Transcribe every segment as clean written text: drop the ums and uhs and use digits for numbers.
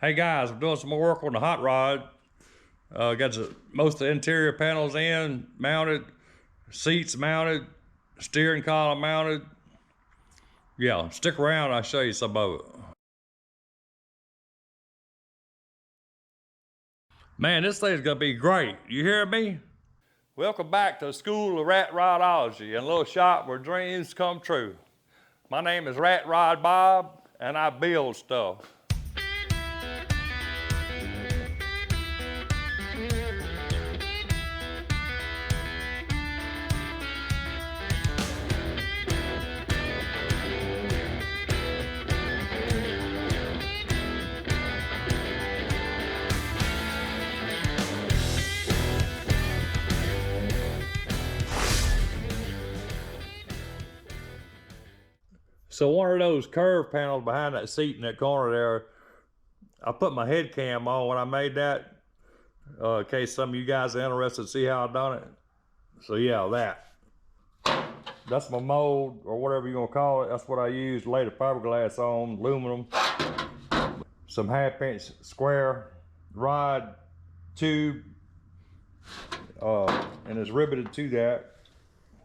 Hey guys, I'm doing some more work on the hot rod. Got most of the interior panels in, mounted, seats mounted, steering column mounted. Yeah, stick around, I'll show you some of it. Man, this thing's gonna be great. You hear me? Welcome back to the School of Rat Rodology, and a little shop where dreams come true. My name is Rat Rod Bob, and I build stuff. So one of those curve panels behind that seat in that corner there, I put my head cam on when I made that, in case some of you guys are interested to see how I done it. So yeah, that's my mold, or whatever you're gonna call it. That's what I used to lay the fiberglass on, aluminum, some 1/2-inch square rod tube, and it's riveted to that.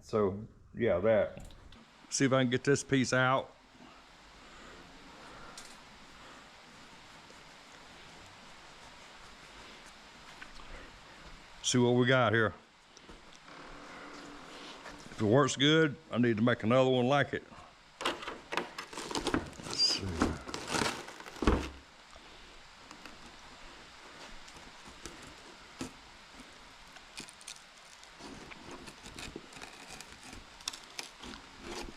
So yeah, that. See if I can get this piece out. See what we got here. If it works good, I need to make another one like it. Let's see.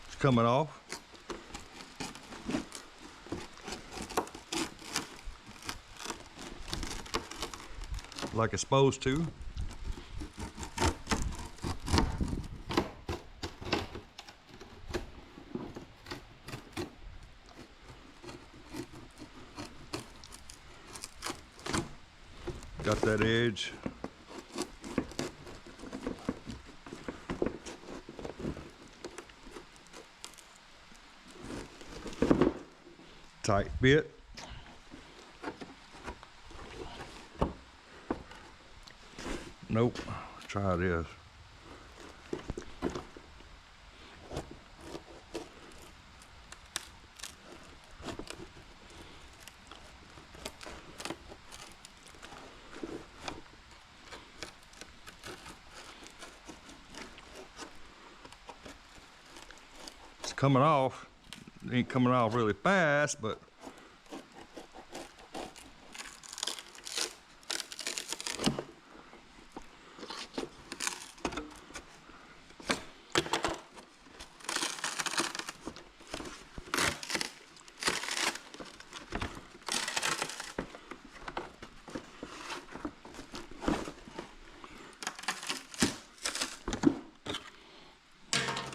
It's coming off. Like it's supposed to. Got that edge. Tight bit. Nope. Try this. It's coming off. It ain't coming off really fast, but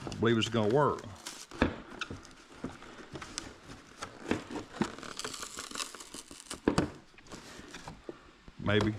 I believe it's gonna work. Maybe.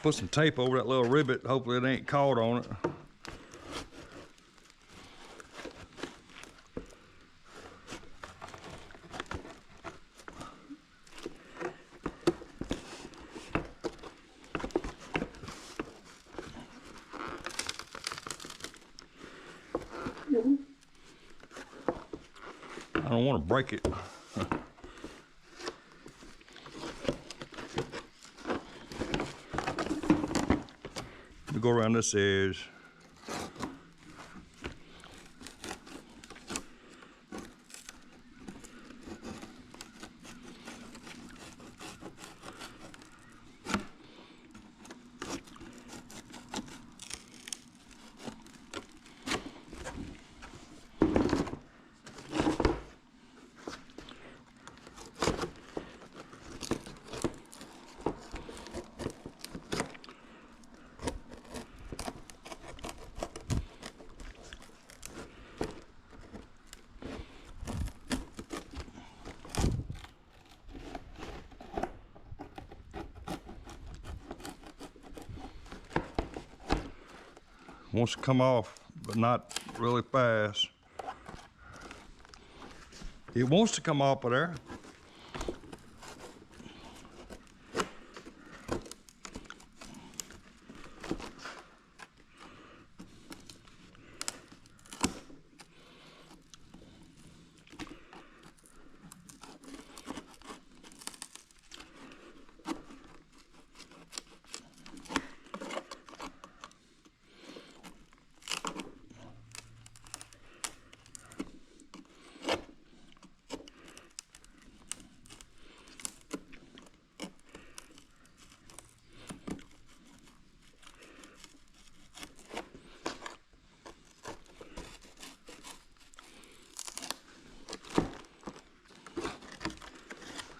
Put some tape over that little rivet. Hopefully it ain't caught on it. I don't want to break it. Go around this edge. wants to come off, but not really fast. It wants to come off of there.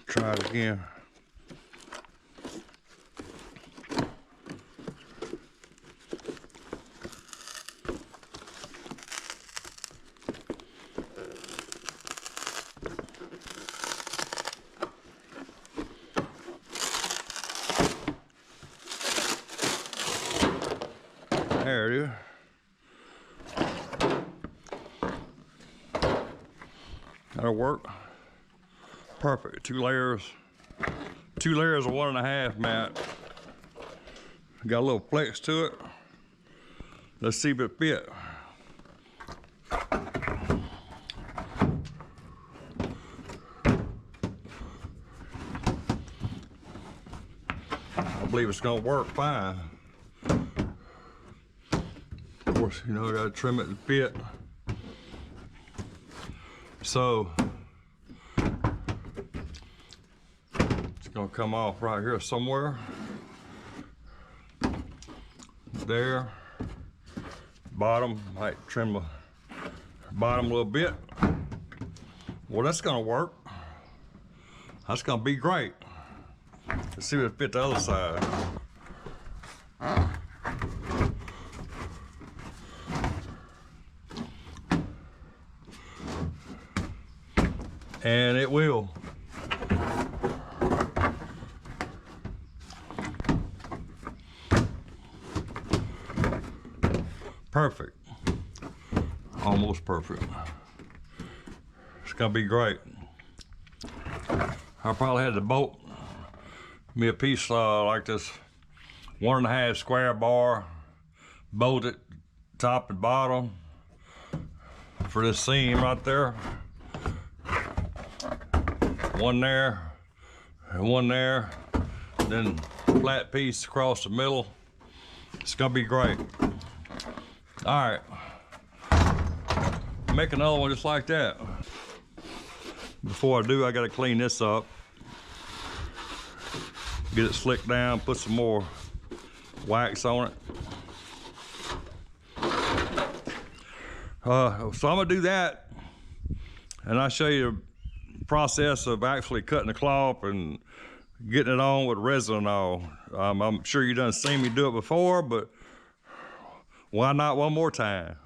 Try it again. There it is. That'll work. Perfect. 2 layers. 2 layers of 1.5 mat. Got a little flex to it. Let's see if it fit. I believe it's gonna work fine. Of course, you know, I gotta trim it and fit. So it's gonna come off right here somewhere. There. Bottom, might trim the bottom a little bit. Well, that's gonna work. That's gonna be great. Let's see if it fit the other side. And it will. Perfect. Almost perfect. It's gonna be great. I probably had to bolt me a piece like this 1.5 square bar, bolt it top and bottom for this seam right there. One there, and one there, then flat piece across the middle. It's gonna be great. All right, make another one just like that. Before I do, I gotta clean this up. Get it slicked down, put some more wax on it. So I'm gonna do that, and I'll show you the process of actually cutting the cloth and getting it on with resin and all. I'm sure you done seen me do it before, but why not one more time?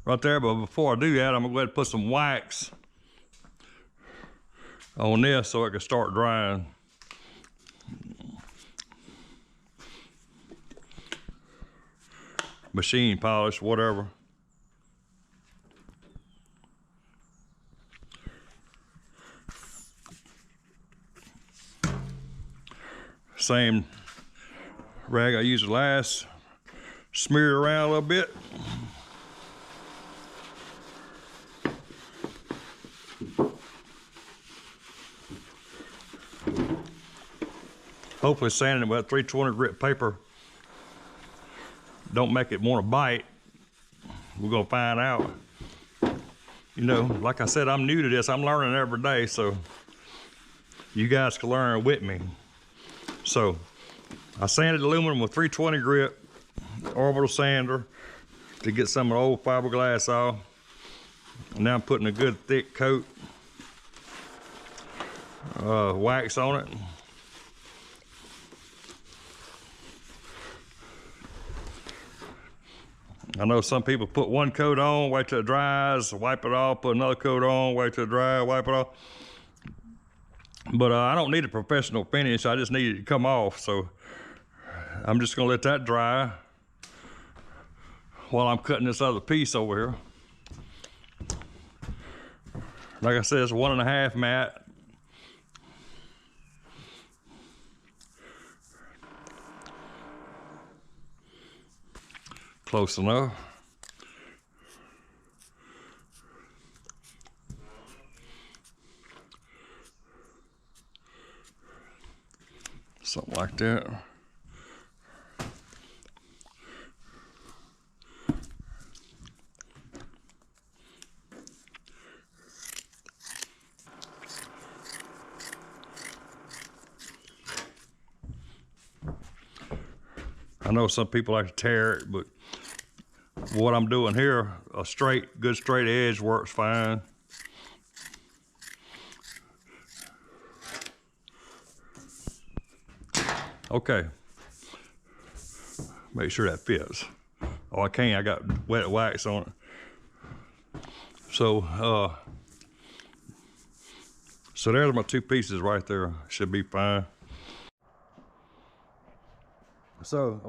Right there, but before I do that, I'm gonna go ahead and put some wax on this so it can start drying. Machine polish, whatever. Same rag I used last. Smear it around a little bit. Hopefully sanding it with 320 grit paper don't make it want to bite. We're gonna find out. You know, like I said, I'm new to this. I'm learning every day, so you guys can learn with me. So I sanded aluminum with 320 grit orbital sander to get some of the old fiberglass off. And now I'm putting a good thick coat wax on it. I know some people put one coat on, wait till it dries, wipe it off, put another coat on, wait till it dries, wipe it off. But I don't need a professional finish, I just need it to come off. So I'm just gonna let that dry. while I'm cutting this other piece over here. Like I said, it's 1.5 mat. Close enough. Something like that. I know some people like to tear it, but what I'm doing here, a good straight edge works fine. Okay. Make sure that fits. Oh, I can't, I got wet wax on it. So there's my 2 pieces right there. Should be fine. So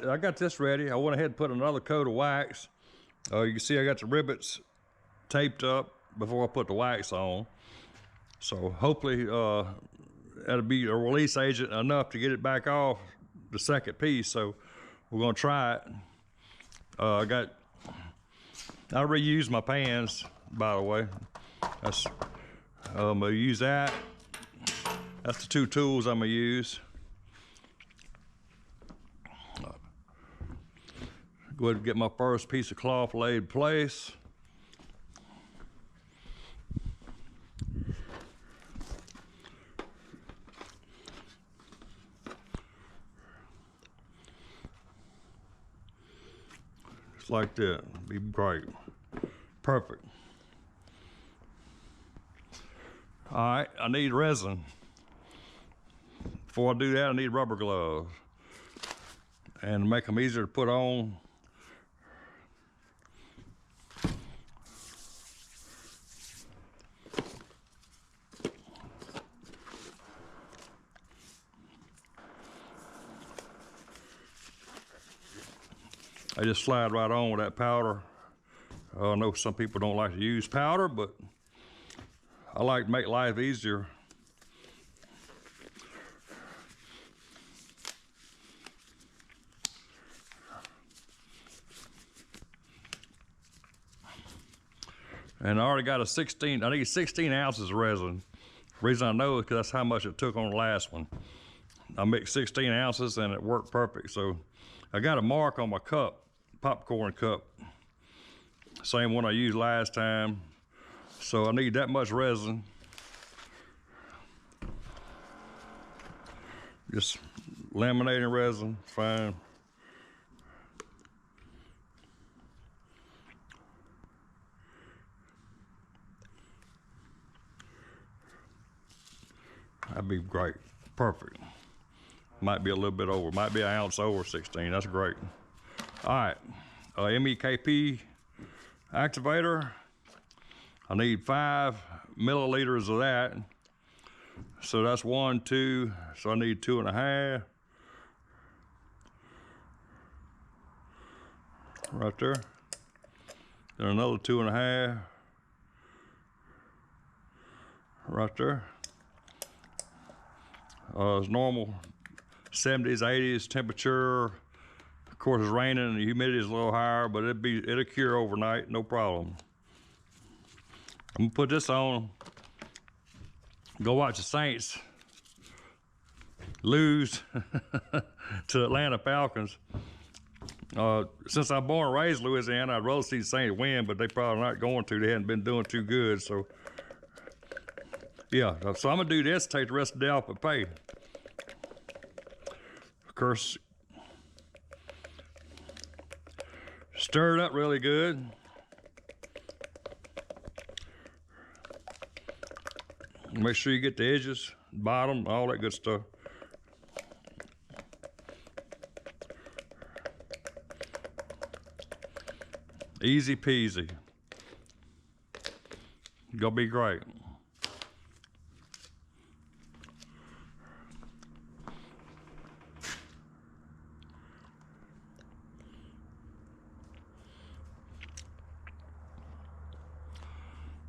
I got this ready. I went ahead and put another coat of wax. You can see I got the rivets taped up before I put the wax on. So hopefully that'll be a release agent enough to get it back off the second piece. So we're gonna try it. I reused my pans, by the way. I'm gonna use that. That's the 2 tools I'm gonna use. Go ahead and get my first piece of cloth laid in place. Just like that, be great, perfect. All right, I need resin. Before I do that, I need rubber gloves. And to make them easier to put on, I just slide right on with that powder. I know some people don't like to use powder, but I like to make life easier. And I already got I need 16 ounces of resin. The reason I know is because that's how much it took on the last one. I mixed 16 ounces and it worked perfect. So I got a mark on my cup, popcorn cup. Same one I used last time. So I need that much resin. Just laminating resin, fine. That'd be great, perfect. Might be a little bit over, might be an ounce over 16, that's great. All right, MEKP activator. I need 5 milliliters of that. So that's 1, 2, so I need 2.5. Right there. Then another 2.5. Right there. It's normal 70s, 80s temperature. Of course, it's raining and the humidity is a little higher, but it'll cure overnight, no problem. I'm gonna put this on. Go watch the Saints lose to Atlanta Falcons. Since I'm born and raised in Louisiana, I'd rather see the Saints win, but they probably not going to. They hadn't been doing too good, so. Yeah, so I'm gonna do this, take the rest of the day off of pay. Of course, stir it up really good. Make sure you get the edges, bottom, all that good stuff. Easy peasy. Gonna be great.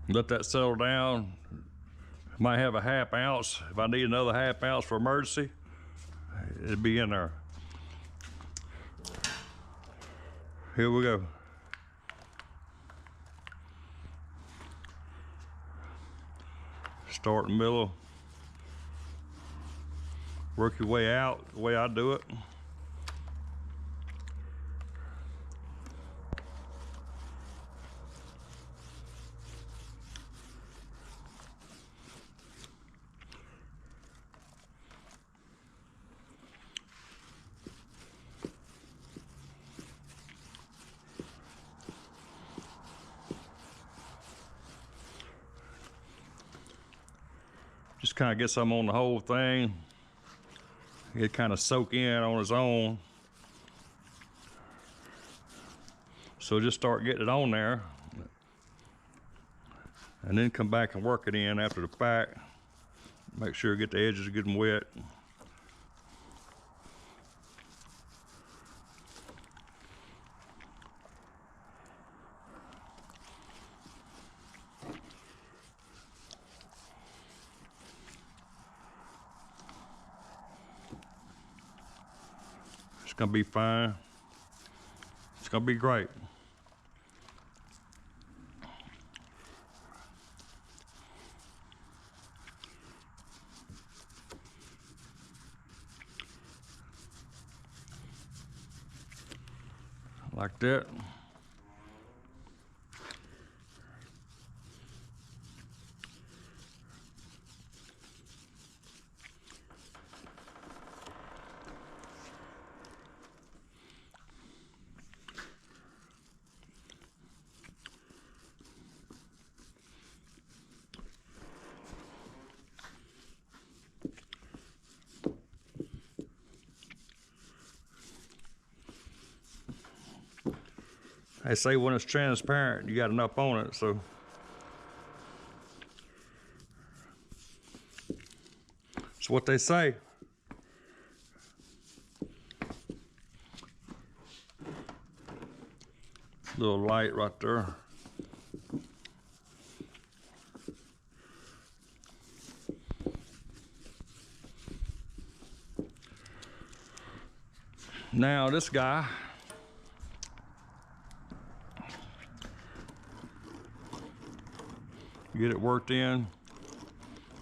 Let that settle down. Might have a ½ ounce. If I need another ½ ounce for emergency, it'd be in there. Here we go. Start in the middle. Work your way out the way I do it. Just kind of get some on the whole thing. It kind of soak in on its own. So just start getting it on there, and then come back and work it in after the fact. Make sure you get the edges good and wet. It's gonna be fine. It's gonna be great. Like that. They say when it's transparent, you got enough on it, so. That's what they say. Little light right there. Now this guy, get it worked in,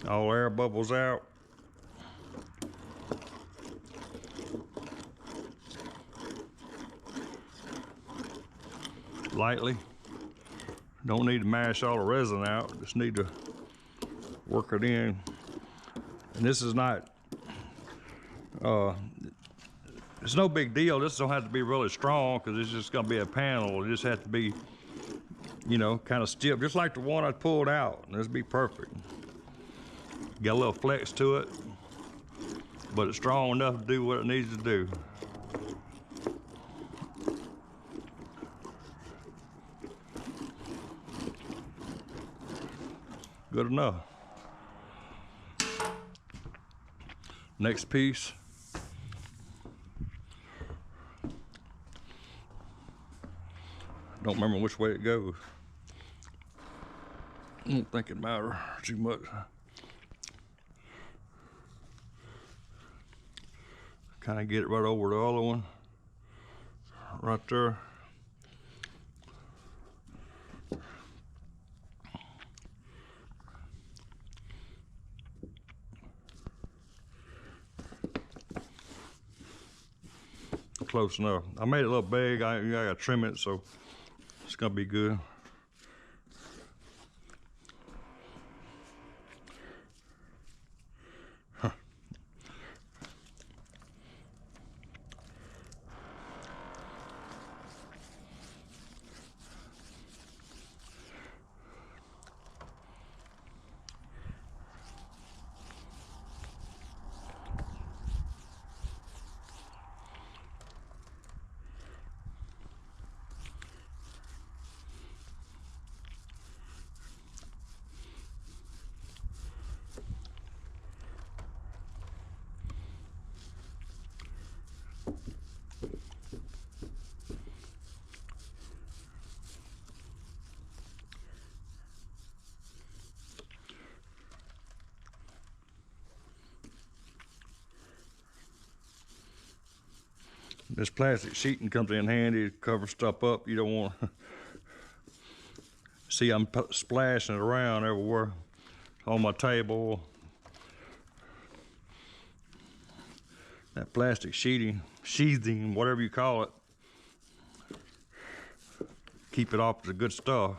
all air bubbles out. Lightly. Don't need to mash all the resin out, just need to work it in. And this is not, it's no big deal. This don't have to be really strong because it's just gonna be a panel. It just has to be, you know, kind of stiff, just like the one I pulled out. This be perfect. Got a little flex to it, but it's strong enough to do what it needs to do. Good enough. Next piece. Don't remember which way it goes. I don't think it matters too much. Kind of get it right over the other one. Right there. Close enough. I made it a little big. I gotta trim it, so it's gonna be good. This plastic sheeting comes in handy to cover stuff up. You don't want to see I'm splashing it around everywhere on my table. That plastic sheathing, whatever you call it, keep it off the good stuff.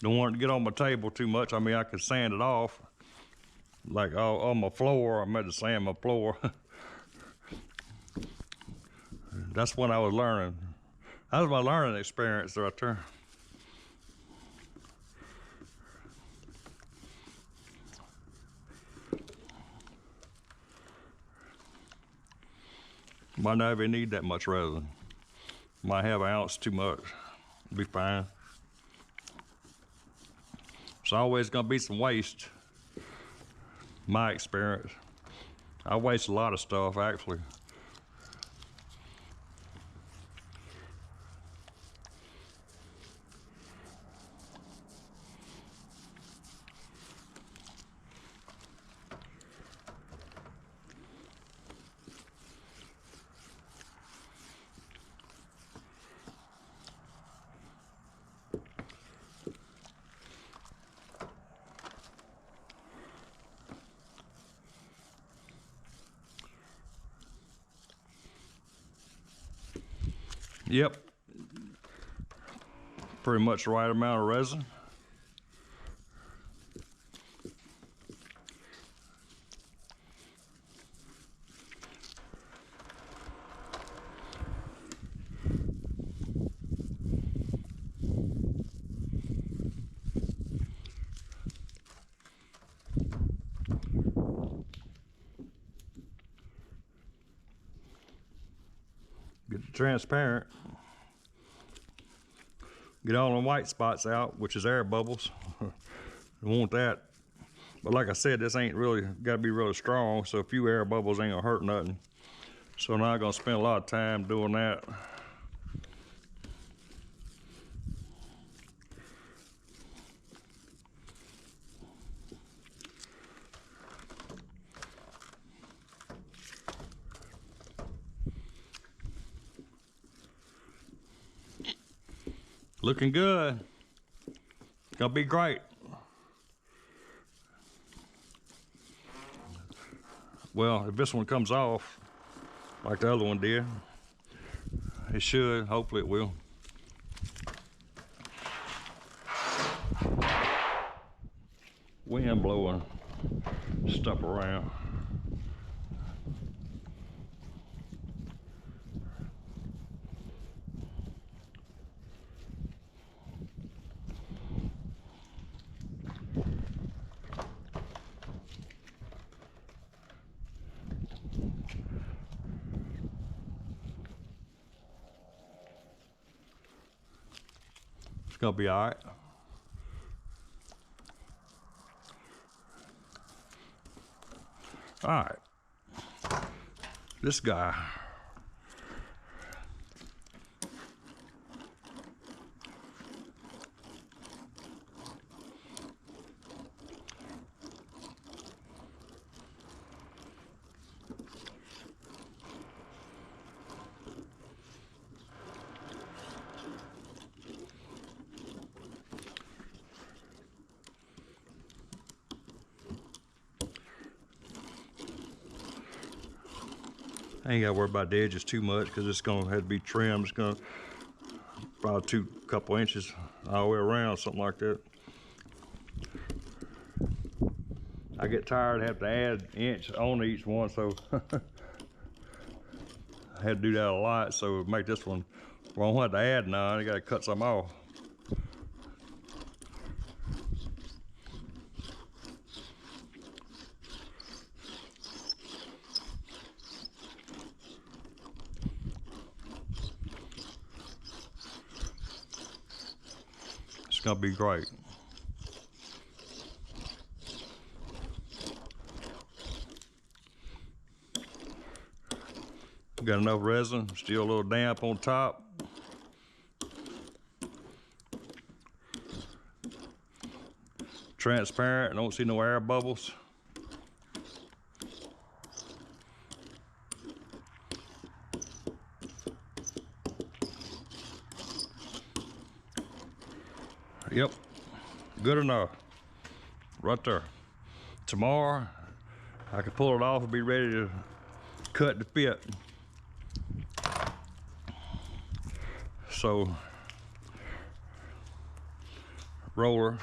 Don't want it to get on my table too much. I mean, I could sand it off. Like on my floor, I had to sand my floor. That's when I was learning. That was my learning experience right there. Might not even need that much resin. Might have an ounce too much. Be fine. It's always gonna be some waste. My experience. I waste a lot of stuff actually. Yep, pretty much the right amount of resin. Get the transparent. Get all the white spots out, which is air bubbles. Don't want that. But like I said, this ain't really got to be really strong, so a few air bubbles ain't gonna hurt nothing. So I'm not gonna spend a lot of time doing that. Looking good. Gonna be great. Well, if this one comes off like the other one did, it should. Hopefully it will. Wind blowing stuff around. It's gonna be all right. All right, this guy. I ain't got to worry about the edges too much because it's going to have to be trimmed. It's going to probably couple inches all the way around, something like that. I get tired and have to add an inch on each one, so I had to do that a lot. So to make this one, well, I don't have to add none. I got to cut some off. It's gonna be great. Got enough resin, still a little damp on top. Transparent, I don't see no air bubbles. Yep, good enough. Right there. Tomorrow, I can pull it off and be ready to cut the fit. So, roller,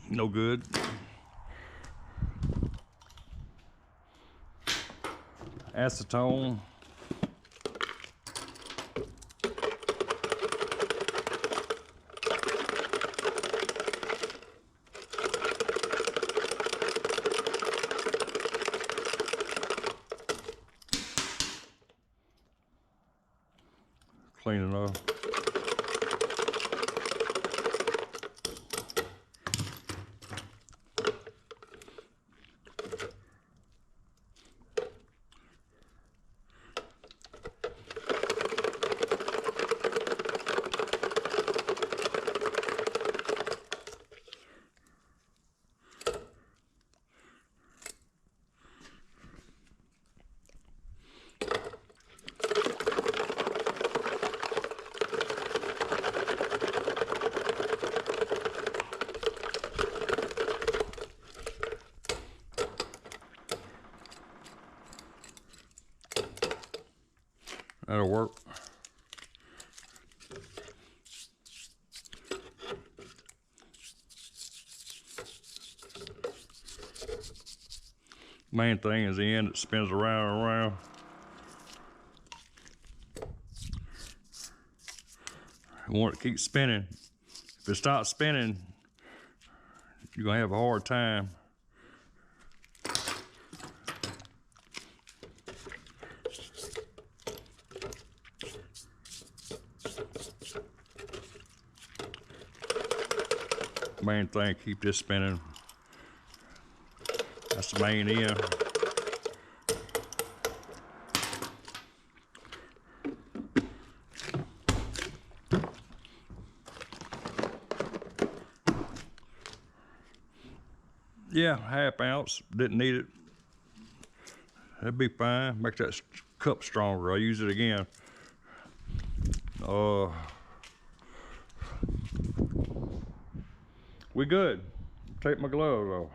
no good. Acetone. Clean it up. That'll work. Main thing is the end that spins around and around. You want it to keep spinning. If it stops spinning, you're gonna have a hard time. Main thing, keep this spinning. That's the main end. Yeah, ½ ounce, didn't need it. That'd be fine, make that cup stronger. I'll use it again. We good. Take my gloves off.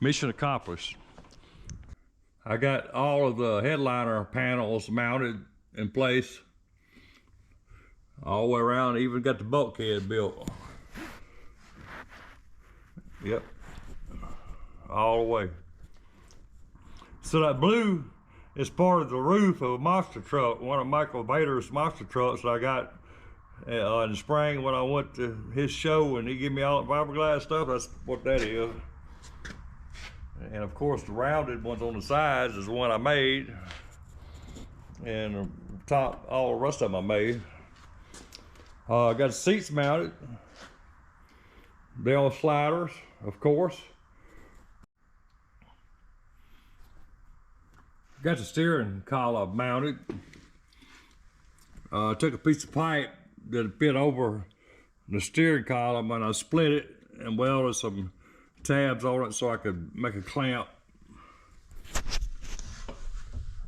Mission accomplished. I got all of the headliner panels mounted in place. All the way around, even got the bulkhead built. Yep. All the way. So that blue is part of the roof of a monster truck, one of Michael Bader's monster trucks that I got in the spring when I went to his show and he gave me all the fiberglass stuff. That's what that is. And of course the rounded ones on the sides is the one I made. And the top, all the rest of them I made. I got the seats mounted. They're on sliders, of course. Got the steering column mounted. I took a piece of pipe that fit over the steering column and I split it and welded some tabs on it so I could make a clamp.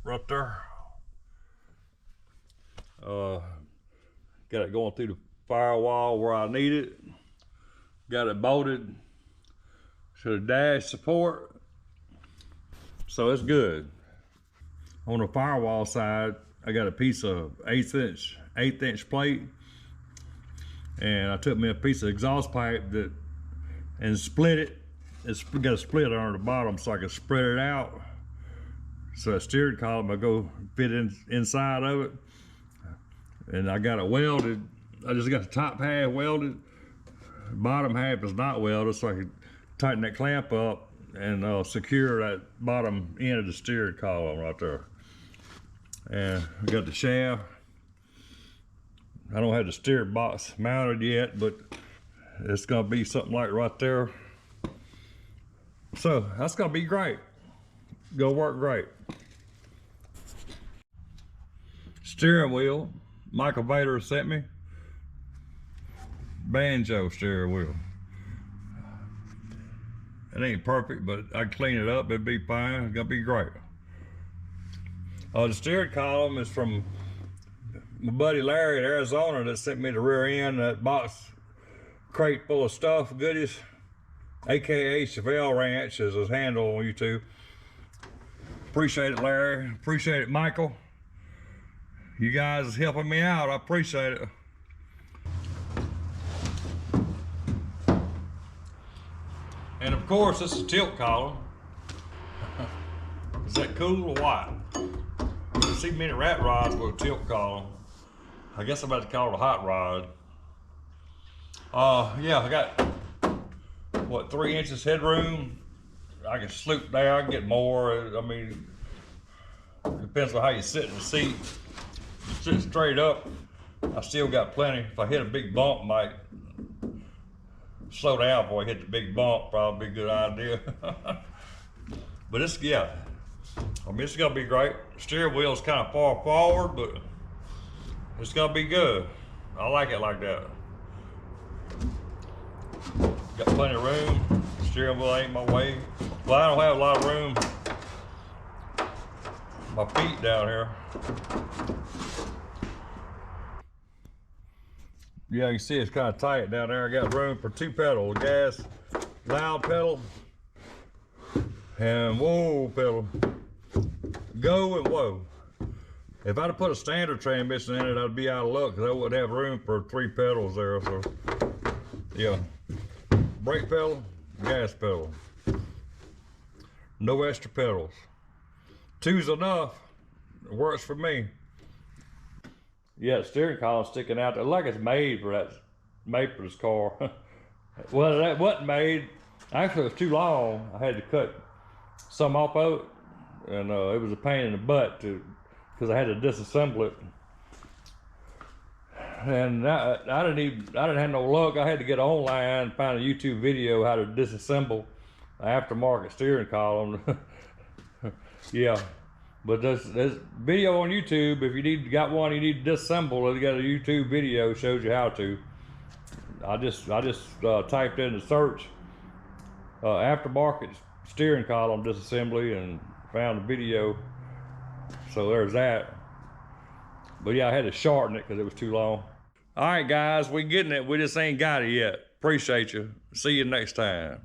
Right there. Got it going through the firewall where I need it. Got it bolted to the dash support. So it's good. On the firewall side, I got a piece of eighth inch plate. And I took me a piece of exhaust pipe and split it. It's got a split under the bottom so I can spread it out. So a steering column will go fit inside of it. And I got it welded. I just got the top half welded. Bottom half is not welded, so I can tighten that clamp up and secure that bottom end of the steering column right there. And I got the shaft. I don't have the steer box mounted yet, but it's gonna be something like right there. So that's gonna be great. Gonna work great. Steering wheel, Michael Bader sent me. Banjo steering wheel. It ain't perfect, but I clean it up, it'd be fine. It's gonna be great. The steering column is from my buddy Larry in Arizona that sent me the rear end, that box crate full of stuff, goodies, aka Chevelle Ranch is his handle on YouTube. Appreciate it, Larry. Appreciate it, Michael. You guys is helping me out. I appreciate it. And of course, this is a tilt column. Is that cool or what? You see many rat rods with a tilt column. I guess I'm about to call it a hot rod. Yeah, I got, what, 3 inches headroom. I can sloop down, get more. I mean, it depends on how you sit in the seat. Sit straight up, I still got plenty. If I hit a big bump, might slow down before I hit the big bump, probably be a good idea. But it's, yeah, I mean, it's gonna be great. The steering wheel's kind of far forward, but it's gonna be good. I like it like that. Got plenty of room. The steering wheel ain't my way. Well, I don't have a lot of room. My feet down here. Yeah, you can see it's kind of tight down there. I got room for 2 pedals, gas, loud pedal, and whoa pedal. Go and whoa. If I'd have put a standard transmission in it, I'd be out of luck because I wouldn't have room for 3 pedals there. So, yeah, brake pedal, gas pedal, no extra pedals. 2's enough. It works for me. Yeah, the steering column sticking out there like it's made for that, made for this car. Well, that wasn't made. Actually, it was too long. I had to cut some off of it, and it was a pain in the butt because I had to disassemble it. And I didn't have no luck. I had to get online and find a YouTube video how to disassemble an aftermarket steering column. Yeah. But there's video on YouTube. If you got one you need to disassemble, they got a YouTube video shows you how to. I just typed in the search aftermarket steering column disassembly and found a video. So there's that. But yeah, I had to shorten it because it was too long. All right, guys, we getting it. We just ain't got it yet. Appreciate you. See you next time.